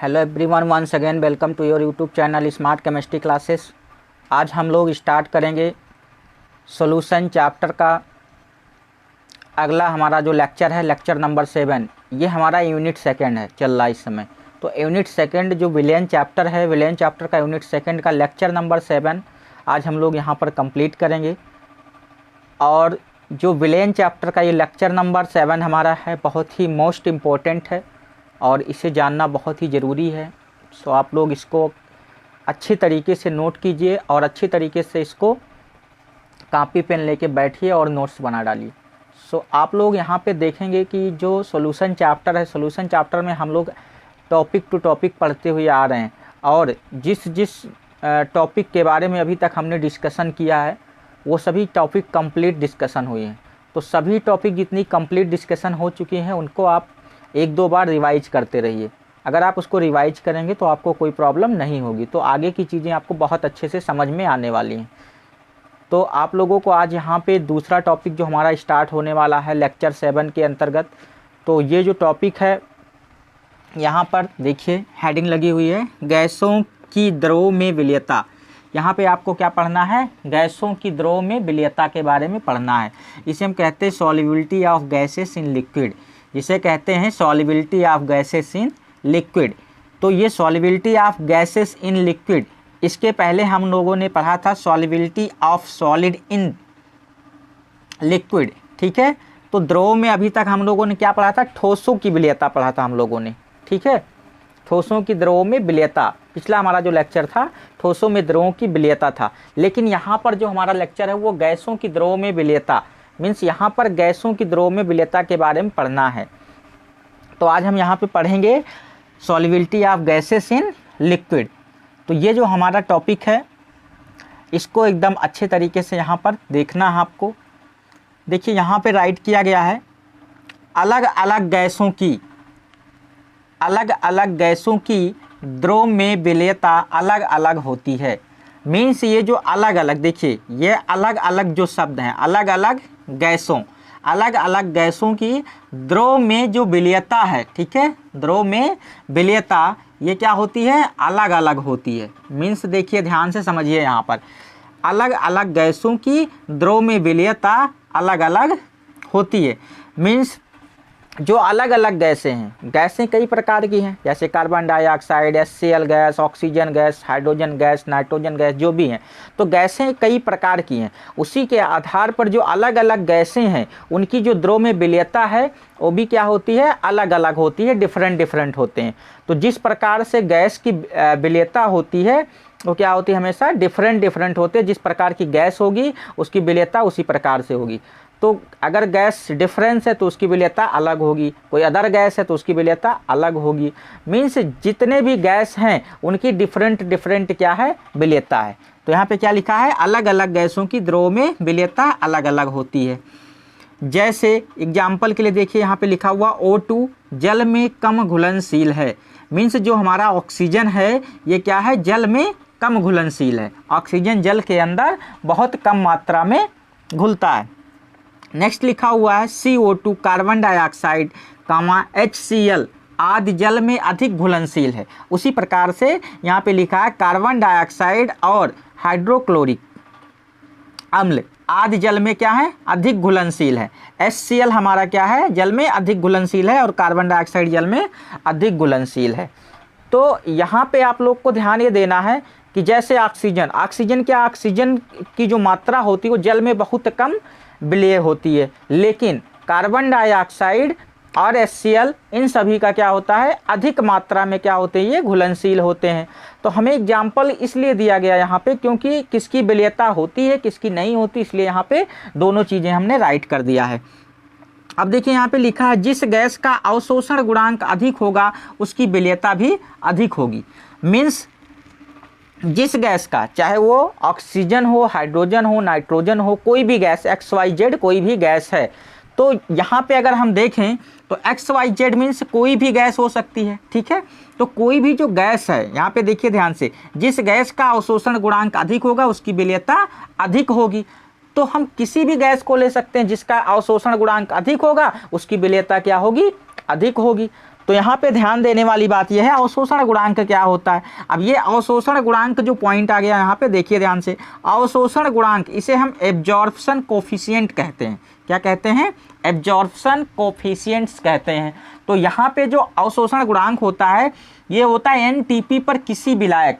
Hello everyone, once again welcome to your YouTube channel smart chemistry classes. आज हम लोग start करेंगे solution chapter का अगला हमारा जो लेक्चर है, लेक्चर नंबर 7। ये हमारा यूनिट सेकंड है, चल रहा है इस समय। तो यूनिट सेकंड जो विलेन चैप्टर है, विलेन चैप्टर का यूनिट सेकंड का लेक्चर नंबर 7 आज हम लोग यहाँ पर कंप्लीट करेंगे। और जो विलेन चैप्टर का ये लेक्चर नंबर 7 हमारा है, बहुत ही मोस्ट इम्पोर्टेंट है और इसे जानना बहुत ही ज़रूरी है। सो आप लोग इसको अच्छी तरीके से नोट कीजिए और अच्छी तरीके से इसको कॉपी पेन लेके बैठिए और नोट्स बना डालिए। सो आप लोग यहाँ पे देखेंगे कि जो सॉल्यूशन चैप्टर है, सॉल्यूशन चैप्टर में हम लोग टॉपिक टू टॉपिक पढ़ते हुए आ रहे हैं और जिस टॉपिक के बारे में अभी तक हमने डिस्कशन किया है वो सभी टॉपिक कंप्लीट डिस्कशन हुए हैं। तो सभी टॉपिक जितनी कंप्लीट डिस्कशन हो चुकी हैं उनको आप एक दो बार रिवाइज करते रहिए। अगर आप उसको रिवाइज करेंगे तो आपको कोई प्रॉब्लम नहीं होगी, तो आगे की चीज़ें आपको बहुत अच्छे से समझ में आने वाली हैं। तो आप लोगों को आज यहाँ पे दूसरा टॉपिक जो हमारा स्टार्ट होने वाला है लेक्चर 7 के अंतर्गत, तो ये जो टॉपिक है यहाँ पर देखिए हेडिंग लगी हुई है, गैसों की द्रव में विलेयता। यहाँ पे आपको क्या पढ़ना है? गैसों की द्रव में विलेयता के बारे में पढ़ना है। इसे हम कहते हैं solubility of gases in liquid, जिसे कहते हैं solubility of gases in liquid. तो ये solubility of gases in liquid, इसके पहले हम लोगों ने पढ़ा था solubility of solid in liquid, ठीक है। तो द्रव में अभी तक हम लोगों ने क्या पढ़ा था? ठोसों की विलेयता पढ़ा था हम लोगों ने, ठीक है। ठोसों की द्रवों में विलेयता, पिछला हमारा जो लेक्चर था ठोसों में द्रवों की विलेयता था। लेकिन यहाँ पर जो हमारा लेक्चर है वो गैसों की द्रवों में विलेयता, मीन्स यहाँ पर गैसों की द्रव में विलेयता के बारे में पढ़ना है। तो आज हम यहाँ पे पढ़ेंगे solubility of gases in liquid. तो ये जो हमारा टॉपिक है इसको एकदम अच्छे तरीके से यहाँ पर देखना है आपको। देखिए यहाँ पे राइट किया गया है, अलग अलग गैसों की द्रव में विलेयता अलग अलग होती है। मीन्स ये जो अलग अलग, देखिए ये अलग अलग जो शब्द हैं, अलग अलग गैसों की द्रव में जो विलेयता है, ठीक है, द्रव में विलेयता ये क्या होती है? अलग अलग होती है। मीन्स देखिए ध्यान से समझिए, यहाँ पर अलग अलग गैसों की द्रव में विलेयता अलग अलग होती है। मीन्स जो अलग अलग गैसें हैं, गैसें कई प्रकार की हैं, जैसे carbon dioxide, HCl gas, oxygen gas, hydrogen gas, nitrogen gas, जो भी हैं, तो गैसें कई प्रकार की हैं। उसी के आधार पर जो अलग अलग गैसें हैं उनकी जो द्रव में विलेयता है वो भी क्या होती है? अलग अलग होती है, डिफरेंट होते हैं। तो जिस प्रकार से गैस की विलेयता होती है वो क्या होती है? हमेशा डिफरेंट होते हैं। जिस प्रकार की गैस होगी उसकी विलेयता उसी प्रकार से होगी। तो अगर गैस डिफरेंस है तो उसकी विलेयता अलग होगी, कोई अदर गैस है तो उसकी विलेयता अलग होगी। मीन्स जितने भी गैस हैं उनकी डिफरेंट क्या है? विलेयता है। तो यहाँ पे क्या लिखा है? अलग अलग गैसों की द्रव में विलेयता अलग अलग होती है। जैसे एग्जाम्पल के लिए देखिए यहाँ पे लिखा हुआ O2 जल में कम घुलनशील है। मीन्स जो हमारा ऑक्सीजन है ये क्या है? जल में कम घुलनशील है। ऑक्सीजन जल के अंदर बहुत कम मात्रा में घुलता है। नेक्स्ट लिखा हुआ है CO2 कार्बन डाइऑक्साइड, HCl आदि जल में अधिक घुलनशील है। उसी प्रकार से यहाँ पे लिखा है कार्बन डाइऑक्साइड और हाइड्रोक्लोरिक अम्ल आदि जल में क्या है? अधिक घुलनशील है। HCl हमारा क्या है? जल में अधिक घुलनशील है और कार्बन डाइऑक्साइड जल में अधिक घुलनशील है। तो यहाँ पे आप लोग को ध्यान ये देना है कि जैसे ऑक्सीजन की जो मात्रा होती है वो जल में बहुत कम विलेय होती है, लेकिन कार्बन डाइऑक्साइड और HCl इन सभी का क्या होता है? अधिक मात्रा में क्या होते हैं? ये घुलनशील होते हैं। तो हमें एग्जाम्पल इसलिए दिया गया यहाँ पे क्योंकि किसकी विलेयता होती है किसकी नहीं होती, इसलिए यहाँ पे दोनों चीज़ें हमने राइट कर दिया है। अब देखिए यहाँ पे लिखा है जिस गैस का अवशोषण गुणांक अधिक होगा उसकी विलेयता भी अधिक होगी। मीन्स जिस गैस का, चाहे वो ऑक्सीजन हो, हाइड्रोजन हो, नाइट्रोजन हो, कोई भी गैस XYZ कोई भी गैस है, तो यहाँ पे अगर हम देखें तो XYZ मीन्स कोई भी गैस हो सकती है, ठीक है। तो कोई भी जो गैस है, यहाँ पे देखिए ध्यान से, जिस गैस का अवशोषण गुणांक अधिक होगा उसकी विलेयता अधिक होगी। तो हम किसी भी गैस को ले सकते हैं जिसका अवशोषण गुणांक अधिक होगा उसकी विलेयता क्या होगी? अधिक होगी। तो यहाँ पे ध्यान देने वाली बात यह है अवशोषण गुणांक क्या होता है। अब ये अवशोषण गुणांक जो पॉइंट आ गया यहाँ पे देखिए ध्यान से, अवशोषण गुणांक इसे हम एब्जॉर्प्शन कोफिशिएंट कहते हैं। क्या कहते हैं? एब्जॉर्प्शन कोफिशिएंट्स कहते हैं। तो यहाँ पे जो अवशोषण गुणांक होता है ये होता है एनटीपी पर किसी विलायक,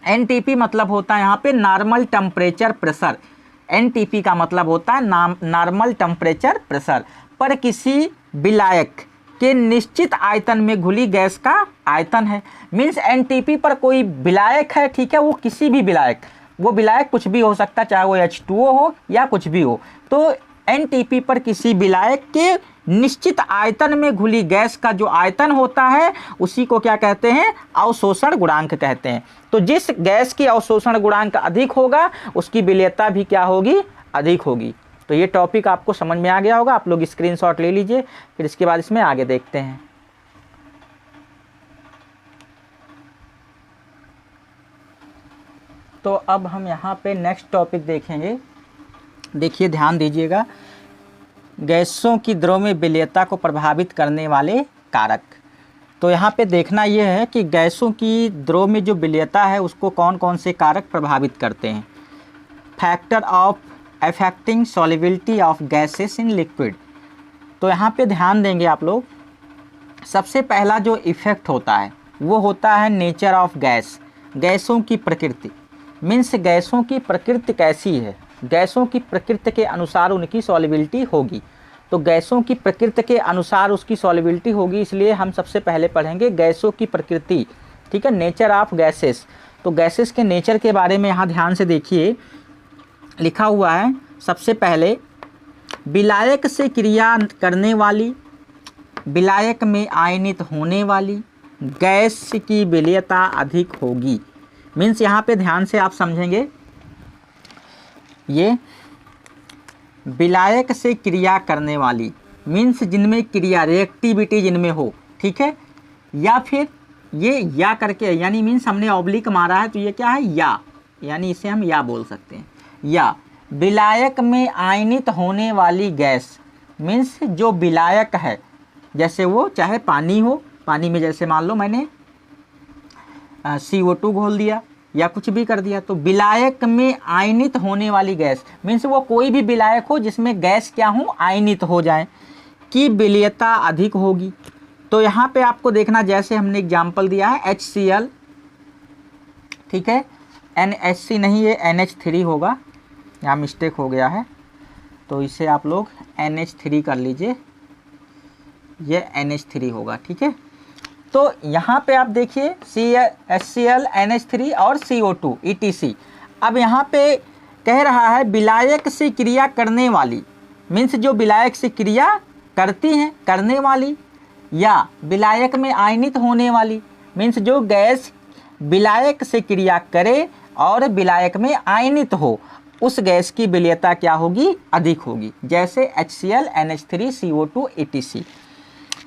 एनटीपी मतलब होता है यहाँ पे नॉर्मल टेम्परेचर प्रेशर, एनटीपी का मतलब होता है नॉर्मल टेम्परेचर प्रेशर पर किसी विलायक के निश्चित आयतन में घुली गैस का आयतन है। मीन्स एनटीपी पर कोई विलायक है, ठीक है, वो किसी भी विलायक, वो विलायक कुछ भी हो सकता है, चाहे वो H2O हो या कुछ भी हो। तो एनटीपी पर किसी विलायक के निश्चित आयतन में घुली गैस का जो आयतन होता है उसी को क्या कहते हैं? अवशोषण गुणांक कहते हैं। तो जिस गैस की अवशोषण गुणांक अधिक होगा उसकी विलेयता भी क्या होगी? अधिक होगी। तो ये टॉपिक आपको समझ में आ गया होगा, आप लोग स्क्रीनशॉट ले लीजिए, फिर इसके बाद इसमें आगे देखते हैं। तो अब हम यहाँ पे नेक्स्ट टॉपिक देखेंगे। देखिए ध्यान दीजिएगा, गैसों की द्रव में विलेयता को प्रभावित करने वाले कारक। तो यहाँ पे देखना यह है कि गैसों की द्रव में जो विलेयता है उसको कौन कौन से कारक प्रभावित करते हैं। Factor of affecting solubility of gases in liquid. तो यहाँ पे ध्यान देंगे आप लोग, सबसे पहला जो इफेक्ट होता है वो होता है नेचर ऑफ गैस, गैसों की प्रकृति। मीन्स गैसों की प्रकृति कैसी है, गैसों की प्रकृति के अनुसार उनकी सॉल्युबिलिटी होगी। तो गैसों की प्रकृति के अनुसार उसकी सॉल्युबिलिटी होगी, इसलिए हम सबसे पहले पढ़ेंगे गैसों की प्रकृति, ठीक है, नेचर ऑफ गैसेस। तो गैसेस के नेचर के बारे में यहाँ ध्यान से देखिए, लिखा हुआ है सबसे पहले विलायक से क्रिया करने वाली, विलायक में आयनित होने वाली गैस की विलेयता अधिक होगी। मीन्स यहाँ पे ध्यान से आप समझेंगे, ये विलायक से क्रिया करने वाली मीन्स जिनमें क्रिया रिएक्टिविटी जिनमें हो, ठीक है, या फिर ये या करके यानी मीन्स हमने ऑब्लिक मारा है तो ये क्या है? या, यानी इसे हम या बोल सकते हैं। या विलायक में आयनित होने वाली गैस मीन्स जो विलायक है, जैसे वो चाहे पानी हो, पानी में जैसे मान लो मैंने CO2 घोल दिया या कुछ भी कर दिया, तो विलायक में आयनित होने वाली गैस मीन्स वो कोई भी विलायक हो जिसमें गैस क्या हो? आयनित हो जाए, की विलेयता अधिक होगी। तो यहाँ पे आपको देखना, जैसे हमने एग्जाम्पल दिया है HCl, ठीक है, NHC नहीं, ये NH3 होगा, यहाँ मिस्टेक हो गया है, तो इसे आप लोग NH3 कर लीजिए, ये NH3 होगा, ठीक है। तो यहाँ पे आप देखिए HCl, NH3 और CO2 ETC। अब यहाँ पे कह रहा है विलायक से क्रिया करने वाली, मीन्स जो विलायक से क्रिया करती हैं, करने वाली, या विलायक में आयनित होने वाली मीन्स जो गैस विलायक से क्रिया करे और विलायक में आयनित हो, उस गैस की विलेयता क्या होगी? अधिक होगी, जैसे HCl, NH3, CO2 ETC।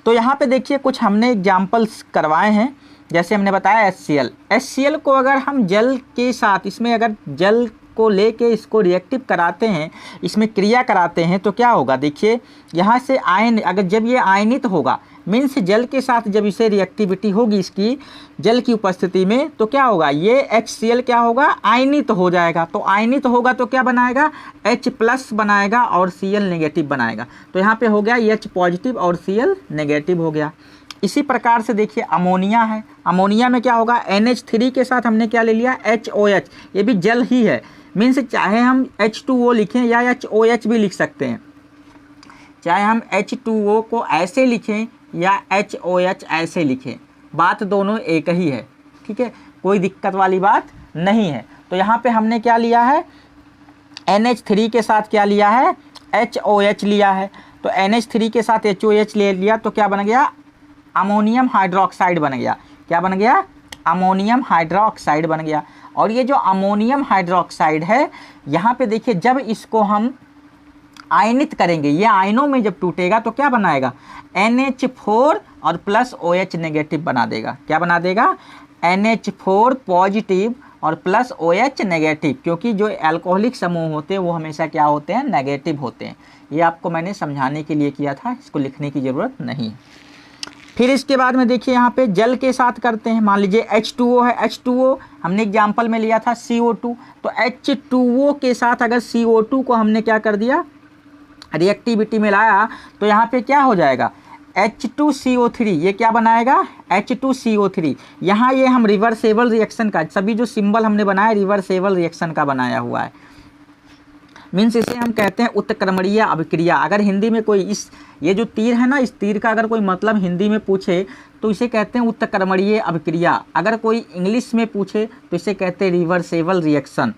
तो यहाँ पे देखिए कुछ हमने एग्जाम्पल्स करवाए हैं, जैसे हमने बताया HCl को अगर हम जल के साथ, इसमें अगर जल को लेके इसको रिएक्टिव कराते हैं, इसमें क्रिया कराते हैं तो क्या होगा? देखिए यहाँ से आयन, अगर जब ये आयनित होगा मीन्स जल के साथ जब इसे रिएक्टिविटी होगी इसकी जल की उपस्थिति में, तो क्या होगा? ये HCl क्या होगा? आयनित हो जाएगा। तो आयनित होगा तो क्या बनाएगा? H+ बनाएगा और Cl नेगेटिव बनाएगा। तो यहाँ पे हो गया H पॉजिटिव और Cl नेगेटिव हो गया। इसी प्रकार से देखिए अमोनिया है, अमोनिया में क्या होगा? NH3 के साथ हमने क्या ले लिया? HOH, ये भी जल ही है, मीन्स चाहे हम H2O लिखें या HOH भी लिख सकते हैं, चाहे हम H2O को ऐसे लिखें या HOH ऐसे लिखें, बात दोनों एक ही है, ठीक है, कोई दिक्कत वाली बात नहीं है। तो यहाँ पे हमने क्या लिया है? NH3 के साथ क्या लिया है? HOH लिया है। तो NH3 के साथ HOH ले लिया तो क्या बन गया? अमोनियम हाइड्रोक्साइड बन गया। क्या बन गया? अमोनियम हाइड्रोक्साइड बन गया। और ये जो अमोनियम हाइड्रोक्साइड है, यहाँ पे देखिए जब इसको हम आयनित करेंगे, ये आयनों में जब टूटेगा तो क्या बनाएगा? NH4 और प्लस OH नेगेटिव बना देगा। क्या बना देगा? NH4 पॉजिटिव और प्लस OH नेगेटिव, क्योंकि जो अल्कोहलिक समूह होते हैं वो हमेशा क्या होते हैं? नेगेटिव होते हैं। ये आपको मैंने समझाने के लिए किया था, इसको लिखने की ज़रूरत नहीं है। फिर इसके बाद में देखिए यहाँ पे जल के साथ करते हैं, मान लीजिए H2O है, H2O हमने एग्जाम्पल में लिया था CO2, तो H2O के साथ अगर CO2 को हमने क्या कर दिया, रिएक्टिविटी में लाया, तो यहाँ पे क्या हो जाएगा H2CO3, ये क्या बनाएगा H2CO3। यहाँ ये हम रिवर्सेबल रिएक्शन का, सभी जो सिंबल हमने बनाया रिवर्सेबल रिएक्शन का बनाया हुआ है, मीन्स इसे हम कहते हैं उत्क्रमणीय अभिक्रिया। अगर हिंदी में कोई ये जो तीर है ना, इस तीर का अगर कोई मतलब हिंदी में पूछे तो इसे कहते हैं उत्क्रमणीय अभिक्रिया। अगर कोई इंग्लिश में पूछे तो इसे कहते हैं रिवर्सेबल रिएक्शन।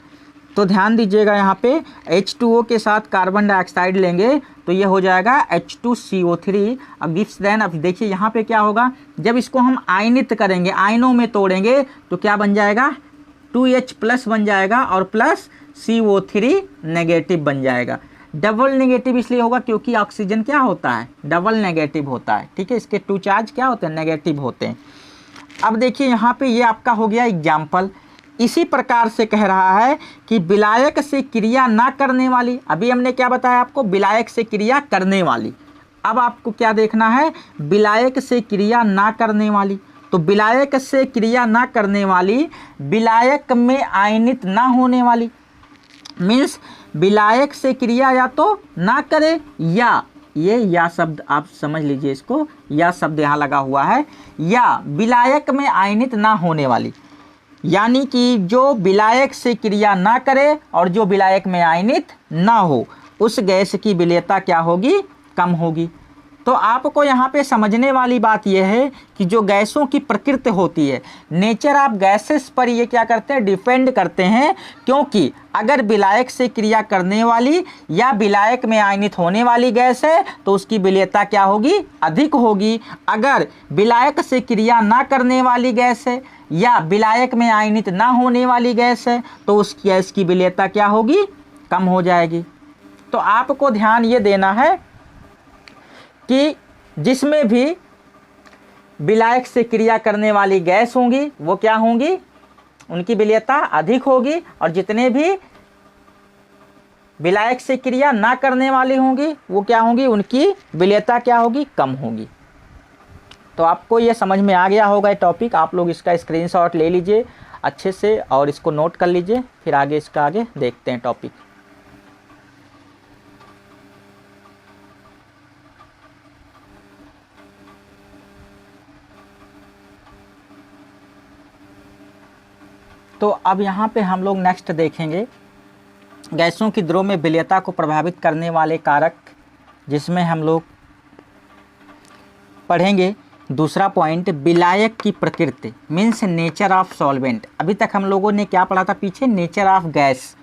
तो ध्यान दीजिएगा, यहाँ पे H2O के साथ कार्बन डाइऑक्साइड लेंगे तो ये हो जाएगा H2CO3। अब गिव्स देन, अब देखिए यहाँ पे क्या होगा, जब इसको हम आयनित करेंगे, आयनों में तोड़ेंगे तो क्या बन जाएगा 2H प्लस बन जाएगा और प्लस CO3 नेगेटिव बन जाएगा। डबल नेगेटिव इसलिए होगा क्योंकि ऑक्सीजन क्या होता है, डबल नेगेटिव होता है, ठीक है, इसके 2 चार्ज क्या होते हैं, नेगेटिव होते हैं। अब देखिए यहाँ पे ये आपका हो गया एग्जाम्पल। इसी प्रकार से कह रहा है कि विलायक से क्रिया ना करने वाली, अभी हमने क्या बताया आपको, विलायक से क्रिया करने वाली। अब आपको क्या देखना है, विलायक से क्रिया ना करने वाली। तो विलायक से क्रिया ना करने वाली, विलायक में आयनित ना होने वाली, मीन्स विलायक से क्रिया या तो ना करे, या ये या शब्द आप समझ लीजिए, इसको या शब्द यहाँ लगा हुआ है, या विलायक में आयनित ना होने वाली, यानी कि जो विलायक से क्रिया ना करे और जो विलायक में आयनित ना हो, उस गैस की विलेयता क्या होगी, कम होगी। तो आपको यहाँ पे समझने वाली बात यह है कि जो गैसों की प्रकृति होती है, नेचर ऑफ गैसेस पर ये क्या करते हैं, डिपेंड करते हैं, क्योंकि अगर विलायक से क्रिया करने वाली या विलायक में आयनित होने वाली गैस है तो उसकी विलेयता क्या होगी, अधिक होगी। अगर विलायक से क्रिया ना करने वाली गैस है या विलायक में आयनित ना होने वाली गैस है तो उस गैस की विलेयता क्या होगी, कम हो जाएगी। तो आपको ध्यान ये देना है कि जिसमें भी विलायक से क्रिया करने वाली गैस होंगी वो क्या होंगी, उनकी विलेयता अधिक होगी, और जितने भी विलायक से क्रिया ना करने वाली होंगी वो क्या होंगी, उनकी विलेयता क्या होगी, कम होगी। तो आपको ये समझ में आ गया होगा ये टॉपिक। आप लोग इसका स्क्रीनशॉट ले लीजिए अच्छे से और इसको नोट कर लीजिए, फिर आगे इसका आगे देखते हैं टॉपिक। तो अब यहाँ पे हम लोग नेक्स्ट देखेंगे गैसों की द्रव में विलेयता को प्रभावित करने वाले कारक, जिसमें हम लोग पढ़ेंगे दूसरा पॉइंट, विलायक की प्रकृति, मीन्स नेचर ऑफ सॉल्वेंट। अभी तक हम लोगों ने क्या पढ़ा था पीछे, नेचर ऑफ गैस।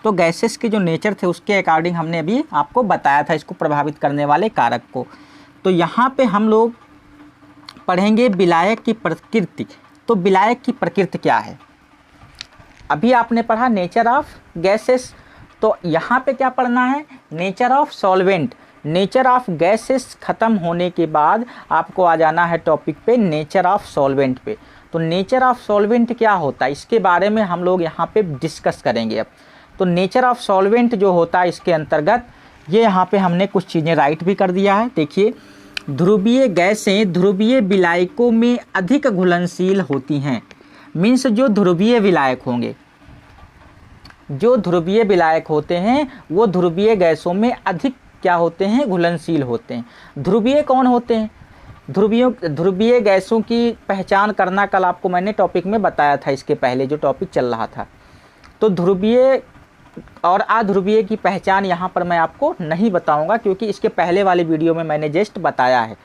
तो गैसेस के जो नेचर थे उसके अकॉर्डिंग हमने अभी आपको बताया था इसको प्रभावित करने वाले कारक को। तो यहाँ पे हम लोग पढ़ेंगे विलायक की प्रकृति। तो विलायक की प्रकृति क्या है, अभी आपने पढ़ा नेचर ऑफ गैसेस, तो यहाँ पे क्या पढ़ना है, nature of solvent. Nature of gases खत्म होने के बाद आपको आ जाना है टॉपिक पे नेचर ऑफ सॉल्वेंट पे। तो नेचर ऑफ सॉल्वेंट क्या होता है इसके बारे में हम लोग यहाँ पे डिस्कस करेंगे अब। तो नेचर ऑफ सॉल्वेंट जो होता है इसके अंतर्गत ये यहाँ पे हमने कुछ चीज़ें राइट भी कर दिया है। देखिए, ध्रुवीय गैसें ध्रुवीय विलायकों में अधिक घुलनशील होती हैं, मीन्स जो ध्रुवीय विलायक होंगे, जो ध्रुवीय विलायक होते हैं वो ध्रुवीय गैसों में अधिक क्या होते हैं, घुलनशील होते हैं। ध्रुवीय कौन होते हैं, ध्रुवीय गैसों की पहचान करना कल आपको मैंने टॉपिक में बताया था, इसके पहले जो टॉपिक चल रहा था। तो ध्रुवीय और अध्रुवीय की पहचान यहाँ पर मैं आपको नहीं बताऊँगा, क्योंकि इसके पहले वाले वीडियो में मैंने जस्ट बताया है।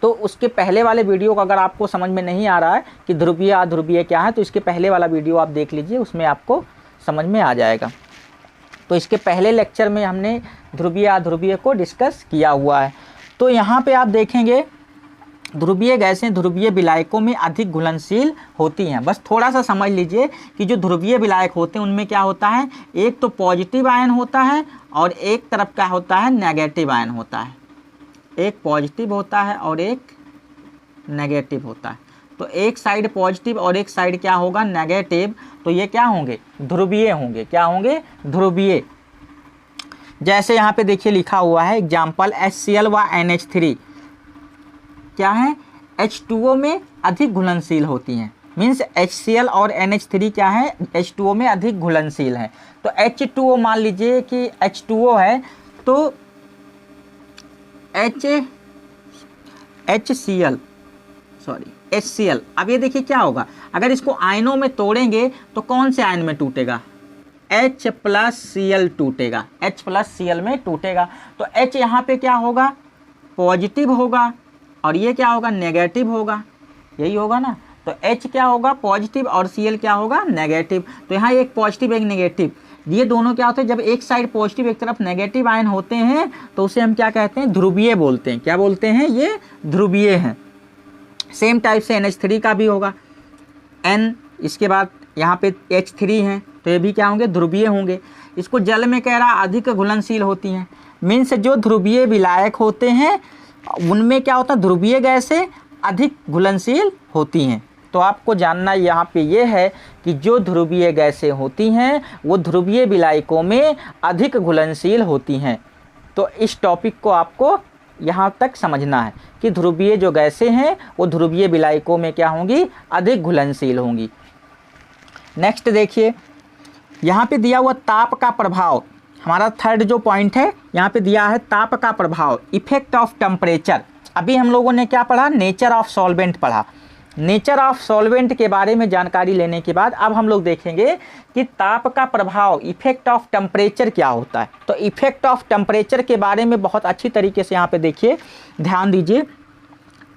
तो उसके पहले वाले वीडियो को अगर आपको समझ में नहीं आ रहा है कि ध्रुवीय अध्रुवीय क्या है, तो इसके पहले वाला वीडियो आप देख लीजिए, उसमें आपको समझ में आ जाएगा। तो इसके पहले लेक्चर में हमने ध्रुवीय अध्रुवीय को डिस्कस किया हुआ है। तो यहाँ पे आप देखेंगे ध्रुवीय गैसें ध्रुवीय विलायकों में अधिक घुलनशील होती हैं। बस थोड़ा सा समझ लीजिए कि जो ध्रुवीय विलायक होते हैं उनमें क्या होता है, एक तो पॉजिटिव आयन होता है और एक तरफ क्या होता है, नेगेटिव आयन होता है। एक पॉजिटिव होता है और एक नेगेटिव होता है। तो एक साइड पॉजिटिव और एक साइड क्या होगा, नेगेटिव। तो ये क्या होंगे, ध्रुवीय होंगे। क्या होंगे, ध्रुवीय। जैसे यहाँ पे देखिए लिखा हुआ है एग्जाम्पल HCl व NH3। क्या है, H2O में अधिक घुलनशील होती हैं। मीन्स HCl और NH3 क्या है, H2O में अधिक घुलनशील है। तो H2O मान लीजिए कि H2O है तो HCl। अब ये देखिए क्या होगा, अगर इसको आयनों में तोड़ेंगे तो कौन से आयन में टूटेगा, H+Cl टूटेगा, H+Cl में टूटेगा। तो H यहाँ पे क्या होगा, पॉजिटिव होगा और ये क्या होगा, नेगेटिव होगा, यही होगा ना। तो H क्या होगा, पॉजिटिव और Cl क्या होगा, नेगेटिव। तो यहाँ एक पॉजिटिव एक नेगेटिव, ये दोनों क्या होते हैं, जब एक साइड पॉजिटिव एक तरफ नेगेटिव आयन होते हैं तो उसे हम क्या कहते हैं, ध्रुवीय बोलते हैं। क्या बोलते हैं, ये ध्रुवीय हैं। सेम टाइप से NH3 का भी होगा, N, इसके बाद यहाँ पे H3 हैं तो ये भी क्या होंगे, ध्रुवीय होंगे। इसको जल में कह रहा अधिक घुलनशील होती हैं। मीन्स जो ध्रुवीय विलायक होते हैं उनमें क्या होता है, ध्रुवीय गैसें अधिक घुलनशील होती हैं। तो आपको जानना यहाँ पे ये है कि जो ध्रुवीय गैसें होती हैं वो ध्रुवीय विलायकों में अधिक घुलनशील होती हैं। तो इस टॉपिक को आपको यहाँ तक समझना है कि ध्रुवीय जो गैसें हैं वो ध्रुवीय विलायकों में क्या होंगी, अधिक घुलनशील होंगी। नेक्स्ट देखिए, यहाँ पे दिया हुआ ताप का प्रभाव, हमारा थर्ड जो पॉइंट है यहाँ पे दिया है ताप का प्रभाव, इफेक्ट ऑफ टेम्परेचर। अभी हम लोगों ने क्या पढ़ा, नेचर ऑफ सॉल्वेंट पढ़ा। नेचर ऑफ सॉल्वेंट के बारे में जानकारी लेने के बाद अब हम लोग देखेंगे कि ताप का प्रभाव, इफेक्ट ऑफ टेम्परेचर क्या होता है। तो इफेक्ट ऑफ टेम्परेचर के बारे में बहुत अच्छी तरीके से यहाँ पे देखिए, ध्यान दीजिए।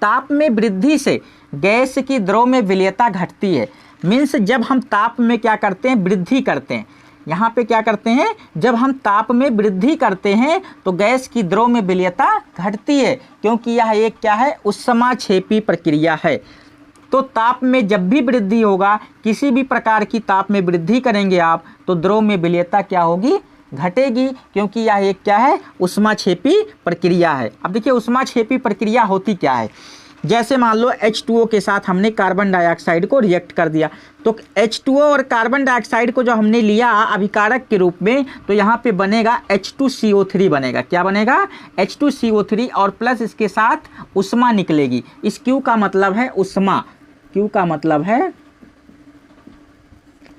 ताप में वृद्धि से गैस की द्रव में विलेयता घटती है। मीन्स जब हम ताप में क्या करते हैं, वृद्धि करते हैं, यहाँ पे क्या करते हैं, जब हम ताप में वृद्धि करते हैं तो गैस की द्रव में विलेयता घटती है, क्योंकि यह एक क्या है, ऊष्माक्षेपी प्रक्रिया है। तो ताप में जब भी वृद्धि होगा, किसी भी प्रकार की ताप में वृद्धि करेंगे आप, तो द्रव में विलेयता क्या होगी, घटेगी, क्योंकि यह एक क्या है, ऊष्माक्षेपी प्रक्रिया है। अब देखिए ऊष्माक्षेपी प्रक्रिया होती क्या है, जैसे मान लो H2O के साथ हमने कार्बन डाइऑक्साइड को रिएक्ट कर दिया, तो H2O और कार्बन डाइऑक्साइड को जो हमने लिया अभिकारक के रूप में, तो यहाँ पे बनेगा H2CO3 बनेगा। क्या बनेगा, H2CO3 और प्लस इसके साथ ऊष्मा निकलेगी। इस Q का मतलब है ऊष्मा, Q का मतलब है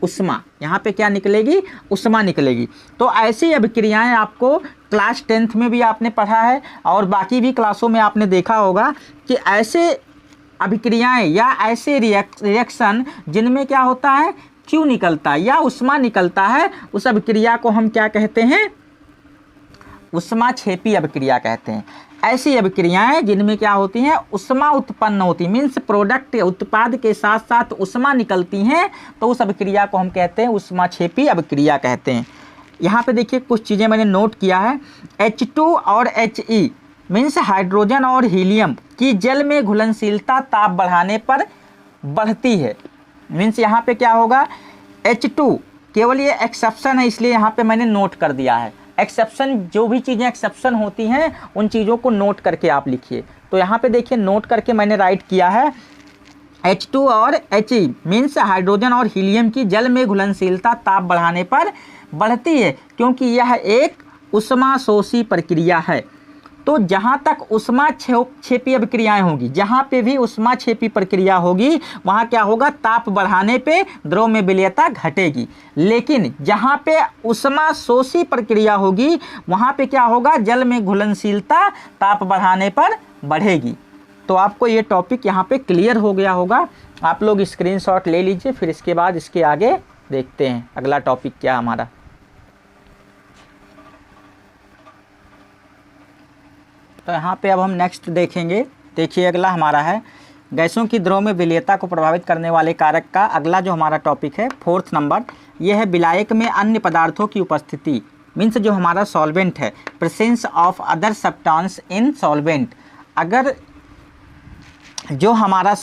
ऊष्मा, यहाँ पे क्या निकलेगी, ऊष्मा निकलेगी। तो ऐसी अभिक्रियाएं आपको क्लास 10th में भी आपने पढ़ा है और बाकी भी क्लासों में आपने देखा होगा कि ऐसे अभिक्रियाएं या ऐसे रिएक्शन जिनमें क्या होता है, Q निकलता है या ऊष्मा निकलता है, उस अभिक्रिया को हम क्या कहते हैं, ऊष्माक्षेपी अभिक्रिया कहते हैं। ऐसी अभिक्रियाएं जिनमें क्या होती हैं, ऊष्मा उत्पन्न होती, मीन्स प्रोडक्ट उत्पाद के साथ साथ ऊष्मा निकलती हैं, तो उस अभिक्रिया को हम कहते हैं ऊष्माक्षेपी अभिक्रिया कहते हैं। यहाँ पे देखिए कुछ चीज़ें मैंने नोट किया है। H2 और He मीन्स हाइड्रोजन और हीलियम की जल में घुलनशीलता ताप बढ़ाने पर बढ़ती है। मीन्स यहाँ पे क्या होगा, H2 केवल ये एक्सेप्शन है, इसलिए यहाँ पे मैंने नोट कर दिया है। एक्सेप्शन, जो भी चीज़ें एक्सेप्शन होती हैं उन चीज़ों को नोट करके आप लिखिए। तो यहाँ पे देखिए नोट करके मैंने राइट किया है, H2 और He मीन्स हाइड्रोजन और हीलियम की जल में घुलनशीलता ताप बढ़ाने पर बढ़ती है, क्योंकि यह एक ऊष्माशोषी प्रक्रिया है। तो जहाँ तक ऊष्माक्षेपी अभिक्रियाएं होंगी, जहाँ पे भी ऊष्माक्षेपी प्रक्रिया होगी वहाँ क्या होगा, ताप बढ़ाने पे द्रव में विलेयता घटेगी। लेकिन जहाँ पे ऊष्माशोषी प्रक्रिया होगी वहाँ पे क्या होगा, जल में घुलनशीलता ताप बढ़ाने पर बढ़ेगी। तो आपको ये टॉपिक यहाँ पे क्लियर हो गया होगा। आप लोग स्क्रीनशॉट ले लीजिए, फिर इसके बाद इसके आगे देखते हैं अगला टॉपिक क्या हमारा। तो यहाँ पे अब हम नेक्स्ट देखेंगे। देखिए अगला हमारा है गैसों की द्रव में विलेयता को प्रभावित करने वाले कारक का अगला जो हमारा टॉपिक है 4th नंबर, ये है विलायक में अन्य पदार्थों की उपस्थिति। मीन्स जो हमारा सॉल्वेंट है, presence of other substance in solvent. अगर जो हमारा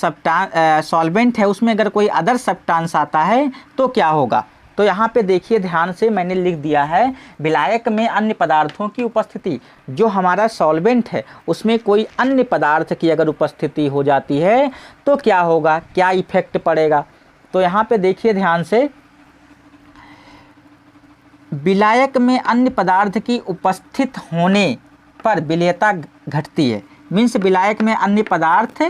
सॉल्वेंट है उसमें अगर कोई अदर सब्सटेंस आता है तो क्या होगा। तो यहाँ पे देखिए ध्यान से मैंने लिख दिया है, विलायक में अन्य पदार्थों की उपस्थिति। जो हमारा सॉल्वेंट है उसमें कोई अन्य पदार्थ की अगर उपस्थिति हो जाती है तो क्या होगा, क्या इफेक्ट पड़ेगा। तो यहाँ पे देखिए ध्यान से, विलायक में अन्य पदार्थ की उपस्थित होने पर विलेयता घटती है। मीन्स विलायक में अन्य पदार्थ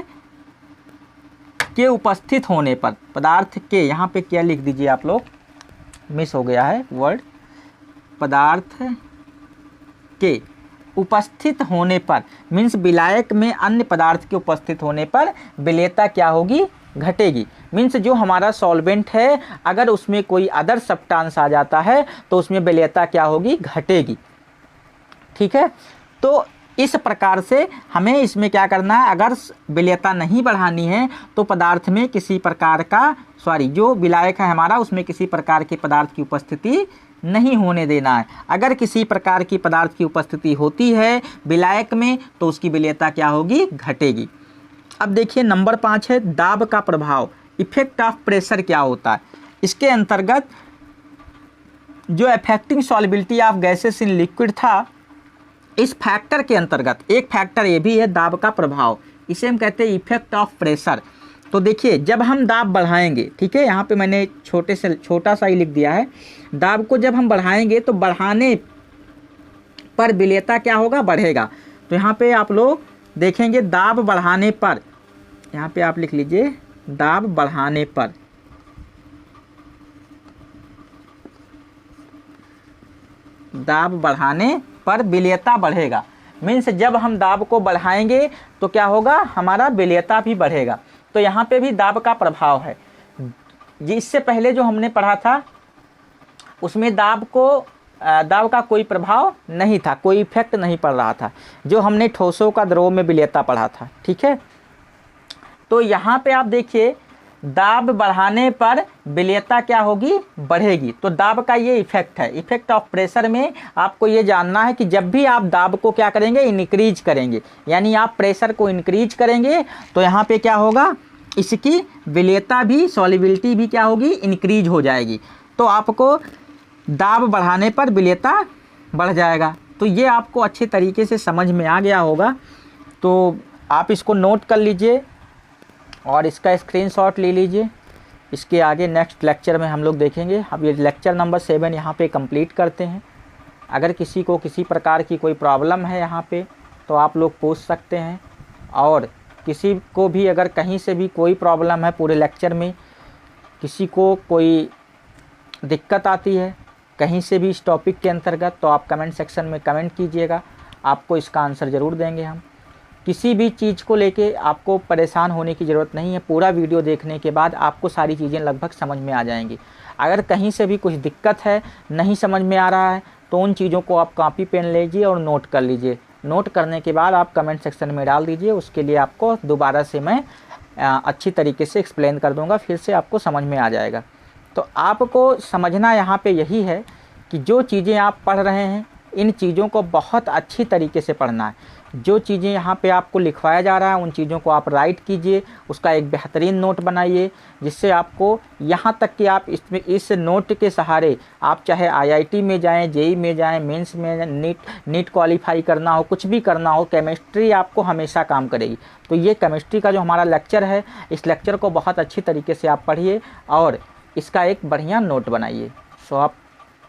के उपस्थित होने पर, पदार्थ के, यहाँ पे क्या लिख दीजिए आप लोग, मिस हो गया है वर्ड, पदार्थ के उपस्थित होने पर, मीन्स विलायक में अन्य पदार्थ के उपस्थित होने पर विलेयता क्या होगी, घटेगी। मीन्स जो हमारा सॉल्वेंट है अगर उसमें कोई अदर सब्सटेंस आ जाता है तो उसमें विलेयता क्या होगी, घटेगी। ठीक है, तो इस प्रकार से हमें इसमें क्या करना है, अगर विलेयता नहीं बढ़ानी है तो पदार्थ में किसी प्रकार का, जो विलायक है हमारा उसमें किसी प्रकार के पदार्थ की उपस्थिति नहीं होने देना है। अगर किसी प्रकार की पदार्थ की उपस्थिति होती है विलायक में तो उसकी विलेयता क्या होगी, घटेगी। अब देखिए नंबर 5 है दाब का प्रभाव, इफेक्ट ऑफ प्रेशर क्या होता है। इसके अंतर्गत जो affecting solubility of gases in liquid था, इस फैक्टर के अंतर्गत एक फैक्टर ये भी है दाब का प्रभाव, इसे हम कहते हैं इफेक्ट ऑफ प्रेशर। तो देखिए जब हम दाब बढ़ाएंगे, ठीक है, यहाँ पे मैंने छोटा सा ही लिख दिया है, दाब को जब हम बढ़ाएंगे तो बढ़ाने पर विलेयता क्या होगा, बढ़ेगा। तो यहाँ पे आप लोग देखेंगे दाब बढ़ाने पर, यहाँ पे आप लिख लीजिए दाब बढ़ाने पर, दाब बढ़ाने पर विलेयता बढ़ेगा। मीन्स जब हम दाब को बढ़ाएंगे तो क्या होगा, हमारा विलेयता भी बढ़ेगा। तो यहाँ पे भी दाब का प्रभाव है। जी इससे पहले जो हमने पढ़ा था उसमें दाब का कोई प्रभाव नहीं था, कोई इफेक्ट नहीं पड़ रहा था, जो हमने ठोसों का द्रव में विलेयता पढ़ा था। ठीक है, तो यहाँ पे आप देखिए दाब बढ़ाने पर विलेयता क्या होगी, बढ़ेगी। तो दाब का ये इफेक्ट है। इफेक्ट ऑफ प्रेशर में आपको ये जानना है कि जब भी आप दाब को क्या करेंगे, इंक्रीज करेंगे, यानी आप प्रेशर को इंक्रीज करेंगे तो यहाँ पे क्या होगा, इसकी विलेयता भी, सॉल्युबिलिटी भी क्या होगी, इंक्रीज हो जाएगी। तो आपको दाब बढ़ाने पर विलेयता बढ़ जाएगा। तो ये आपको अच्छे तरीके से समझ में आ गया होगा, तो आप इसको नोट कर लीजिए और इसका स्क्रीनशॉट ले लीजिए। इसके आगे नेक्स्ट लेक्चर में हम लोग देखेंगे। अब ये लेक्चर नंबर 7 यहाँ पे कंप्लीट करते हैं। अगर किसी को किसी प्रकार की कोई प्रॉब्लम है यहाँ पे तो आप लोग पूछ सकते हैं, और किसी को भी अगर कहीं से भी कोई प्रॉब्लम है पूरे लेक्चर में, किसी को कोई दिक्कत आती है कहीं से भी इस टॉपिक के अंतर्गत, तो आप कमेंट सेक्शन में कमेंट कीजिएगा, आपको इसका आंसर ज़रूर देंगे हम। किसी भी चीज़ को लेके आपको परेशान होने की ज़रूरत नहीं है, पूरा वीडियो देखने के बाद आपको सारी चीज़ें लगभग समझ में आ जाएंगी। अगर कहीं से भी कुछ दिक्कत है, नहीं समझ में आ रहा है, तो उन चीज़ों को आप कॉपी पेन लीजिए और नोट कर लीजिए। नोट करने के बाद आप कमेंट सेक्शन में डाल दीजिए, उसके लिए आपको दोबारा से मैं अच्छी तरीके से एक्सप्लेन कर दूँगा, फिर से आपको समझ में आ जाएगा। तो आपको समझना यहाँ पे यही है कि जो चीज़ें आप पढ़ रहे हैं इन चीज़ों को बहुत अच्छी तरीके से पढ़ना है। जो चीज़ें यहाँ पे आपको लिखवाया जा रहा है उन चीज़ों को आप राइट कीजिए, उसका एक बेहतरीन नोट बनाइए, जिससे आपको यहाँ तक कि आप इस नोट के सहारे आप चाहे IIT में जाएं, JEE में जाएं, मेंस में नीट क्वालिफाई करना हो, कुछ भी करना हो, केमिस्ट्री आपको हमेशा काम करेगी। तो ये केमिस्ट्री का जो हमारा लेक्चर है, इस लेक्चर को बहुत अच्छी तरीके से आप पढ़िए और इसका एक बढ़िया नोट बनाइए। सो आप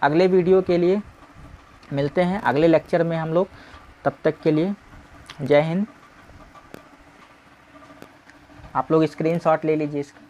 अगले वीडियो के लिए मिलते हैं अगले लेक्चर में हम लोग। तब तक के लिए जय हिंद। आप लोग स्क्रीनशॉट ले लीजिए इसका।